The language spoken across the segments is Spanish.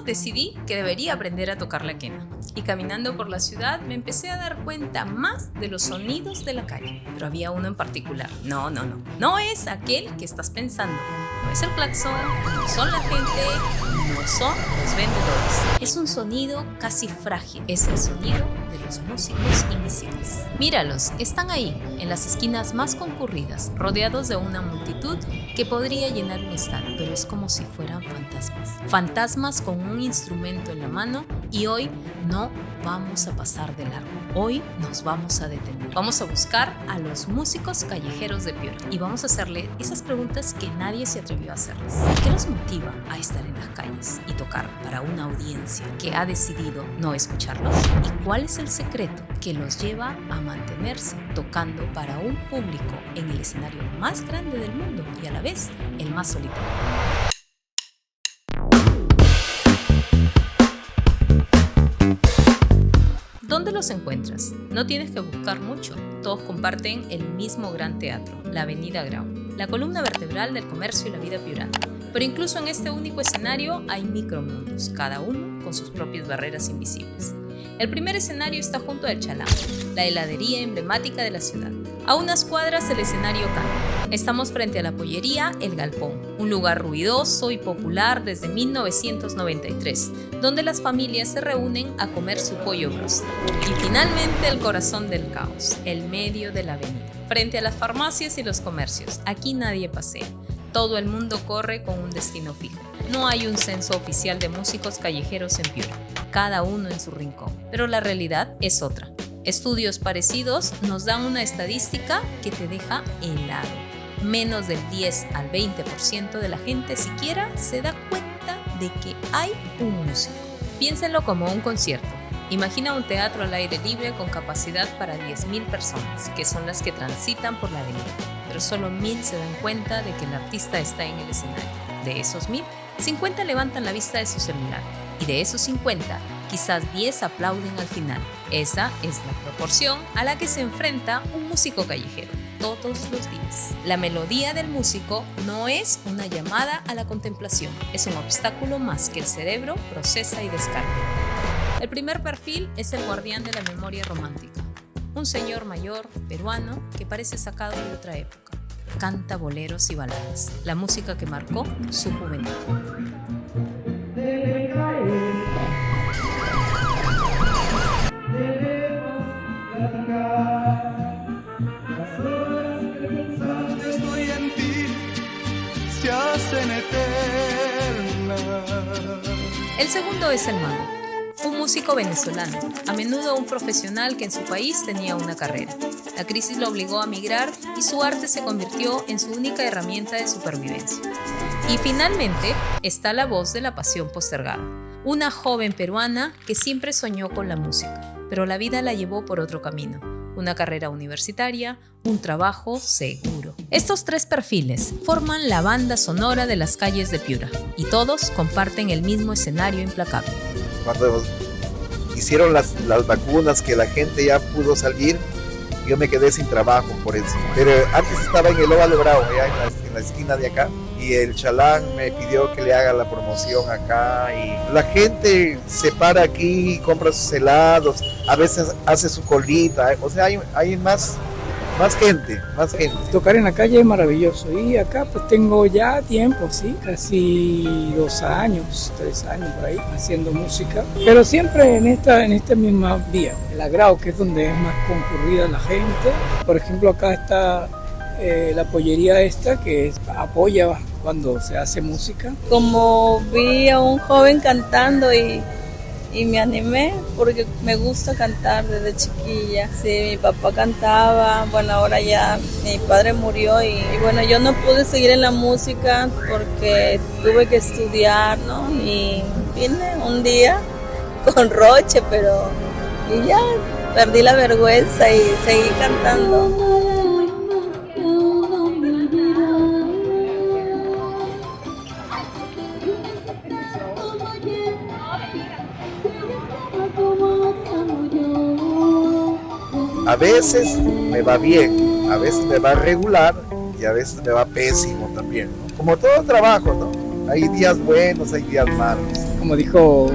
eso decidí que debería aprender a tocar la quena. Y caminando por la ciudad me empecé a dar cuenta más de los sonidos de la calle. Pero había uno en particular. No es aquel que estás pensando. No es el claxon, no son la gente, no son los vendedores. Es un sonido casi frágil. Es el sonido de los músicos invisibles. Míralos, están ahí, en las esquinas más concurridas, rodeados de una multitud que podría llenar un estadio, pero es como si fueran fantasmas. Fantasmas con un instrumento en la mano, y hoy no vamos a pasar de largo. Hoy nos vamos a detener. Vamos a buscar a los músicos callejeros de Piura y vamos a hacerle esas preguntas que nadie se atrevió a hacerles. ¿Qué los motiva a estar en las calles y tocar para una audiencia que ha decidido no escucharlos? ¿Y cuál es el secreto que los lleva a mantenerse tocando para un público en el escenario más grande del mundo y a la vez el más solitario? ¿Dónde los encuentras? No tienes que buscar mucho. Todos comparten el mismo gran teatro, la Avenida Grau, la columna vertebral del comercio y la vida piurana. Pero incluso en este único escenario hay micromundos, cada uno con sus propias barreras invisibles. El primer escenario está junto al Chalán, la heladería emblemática de la ciudad. A unas cuadras el escenario cambia. Estamos frente a la pollería El Galpón, un lugar ruidoso y popular desde 1993, donde las familias se reúnen a comer su pollo broster. Y finalmente el corazón del caos, el medio de la avenida, frente a las farmacias y los comercios. Aquí nadie pasea. Todo el mundo corre con un destino fijo. No hay un censo oficial de músicos callejeros en Piura, cada uno en su rincón. Pero la realidad es otra. Estudios parecidos nos dan una estadística que te deja helado. Menos del 10 al 20% de la gente siquiera se da cuenta de que hay un músico. Piénsenlo como un concierto. Imagina un teatro al aire libre con capacidad para 10.000 personas, que son las que transitan por la avenida. Pero solo 1.000 se dan cuenta de que el artista está en el escenario. De esos 1.000, 50 levantan la vista de su celular. Y de esos 50, quizás 10 aplauden al final. Esa es la proporción a la que se enfrenta un músico callejero todos los días. La melodía del músico no es una llamada a la contemplación, es un obstáculo más que el cerebro procesa y descarga. El primer perfil es el guardián de la memoria romántica. Un señor mayor, peruano, que parece sacado de otra época. Canta boleros y baladas, la música que marcó su juventud. Estoy en ti, se hacen eternas. El segundo es el mago, un músico venezolano, a menudo un profesional que en su país tenía una carrera. La crisis lo obligó a migrar y su arte se convirtió en su única herramienta de supervivencia. Y finalmente está la voz de la pasión postergada, una joven peruana que siempre soñó con la música, pero la vida la llevó por otro camino. Una carrera universitaria, un trabajo seguro. Estos tres perfiles forman la banda sonora de las calles de Piura y todos comparten el mismo escenario implacable. Cuando hicieron las vacunas que la gente ya pudo salir, yo me quedé sin trabajo por eso. Pero antes estaba en el Óvalo Bravo, allá en la esquina de acá, y el Chalán me pidió que le haga la promoción acá, y la gente se para aquí, compra sus helados, a veces hace su colita, o sea, hay más gente. Tocar en la calle es maravilloso, y acá pues tengo ya tiempo, sí, casi 2 años, 3 años por ahí, haciendo música, pero siempre en esta misma vía, el Agrao, que es donde es más concurrida la gente. Por ejemplo, acá está la pollería esta, que apoya cuando se hace música. Como vi a un joven cantando y me animé porque me gusta cantar desde chiquilla. Sí, mi papá cantaba, bueno, ahora ya mi padre murió y bueno, yo no pude seguir en la música porque tuve que estudiar, ¿no? Y vine un día con Roche, pero y ya perdí la vergüenza y seguí cantando. A veces me va bien, a veces me va regular y a veces me va pésimo también, ¿no? Como todo trabajo, ¿no? Hay días buenos, hay días malos. como dijo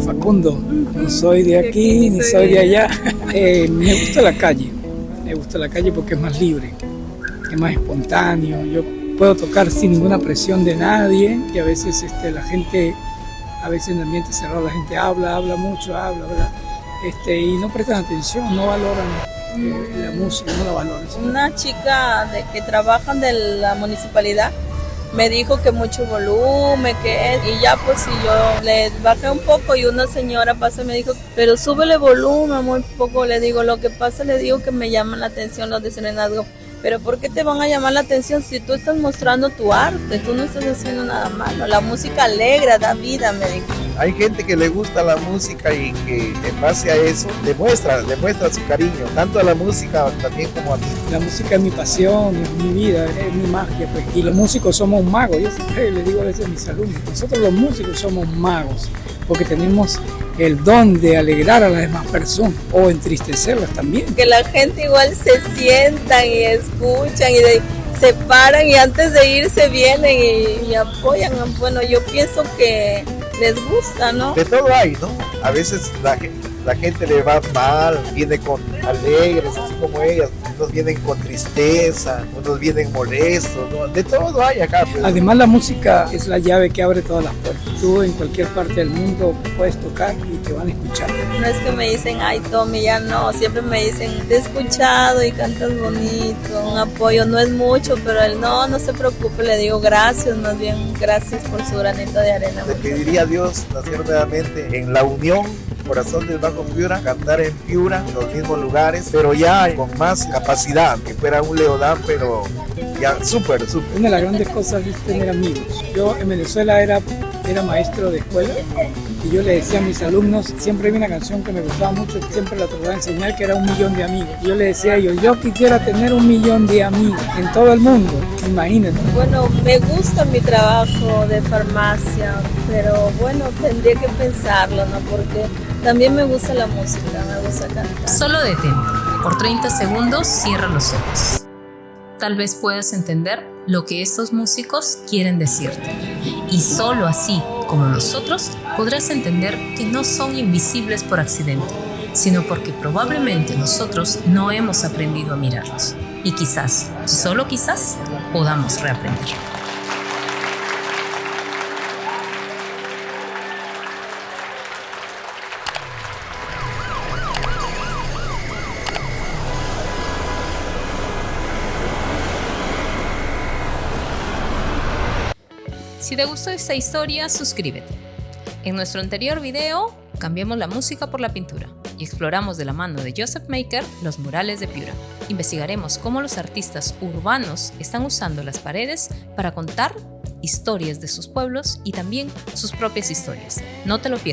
Facundo, no soy de aquí ni soy de allá. Me gusta la calle, porque es más libre, es más espontáneo. Yo puedo tocar sin ninguna presión de nadie y a veces la gente, a veces en el ambiente cerrado la gente habla mucho, ¿verdad? Y no prestan atención, no valoran la música, no la valoran. Una chica que trabaja de la municipalidad me dijo que mucho volumen, y ya pues si yo le bajé un poco y una señora pasó y me dijo, pero súbele volumen muy poco. Le digo, lo que pasa, le digo que me llaman la atención los de serenazgo. Pero ¿por qué te van a llamar la atención si tú estás mostrando tu arte? Tú no estás haciendo nada malo. La música alegra, da vida, me dijo. Hay gente que le gusta la música y que en base a eso demuestra su cariño, tanto a la música también como a mí. La música es mi pasión, es mi vida, es mi magia, pues. Y los músicos somos magos. Yo siempre le digo a veces a mis alumnos, nosotros los músicos somos magos, porque tenemos el don de alegrar a las demás personas o entristecerlas también. Que la gente igual se sientan y escuchan y se paran y antes de irse vienen y apoyan. Bueno, yo pienso que les gusta, ¿no? De todo hay, ¿no? A veces la gente le va mal, viene con alegres, así como ellas, unos vienen con tristeza, unos vienen molestos, ¿no? De todo hay acá. Pues. Además la música es la llave que abre todas las puertas. Tú en cualquier parte del mundo puedes tocar y te van a escuchar. No es que me dicen, ay Tommy, ya no, siempre me dicen, te he escuchado y cantas bonito, un apoyo, no es mucho, pero él no se preocupe, le digo gracias, más bien gracias por su granito de arena. Le pediría a Dios nacer nuevamente en la unión, corazón del Bajo Piura, cantar en Piura, en los mismos lugares, pero ya con más capacidad, que fuera un Leodán, pero ya súper. Una de las grandes cosas es tener amigos. Yo en Venezuela era maestro de escuela y yo le decía a mis alumnos, siempre había una canción que me gustaba mucho, siempre la trataba de enseñar, que era 1.000.000 de amigos. Y yo le decía a ellos, yo quisiera tener 1.000.000 de amigos en todo el mundo, imagínate. Bueno, me gusta mi trabajo de farmacia, pero bueno, tendría que pensarlo, ¿no? Porque también me gusta la música, me gusta cantar. Solo detente. Por 30 segundos cierra los ojos. Tal vez puedas entender lo que estos músicos quieren decirte. Y solo así, como nosotros, podrás entender que no son invisibles por accidente, sino porque probablemente nosotros no hemos aprendido a mirarlos. Y quizás, solo quizás, podamos reaprender. Si te gustó esta historia, suscríbete. En nuestro anterior video, cambiamos la música por la pintura y exploramos de la mano de Joseph Maker los murales de Piura. Investigaremos cómo los artistas urbanos están usando las paredes para contar historias de sus pueblos y también sus propias historias. No te lo pierdas.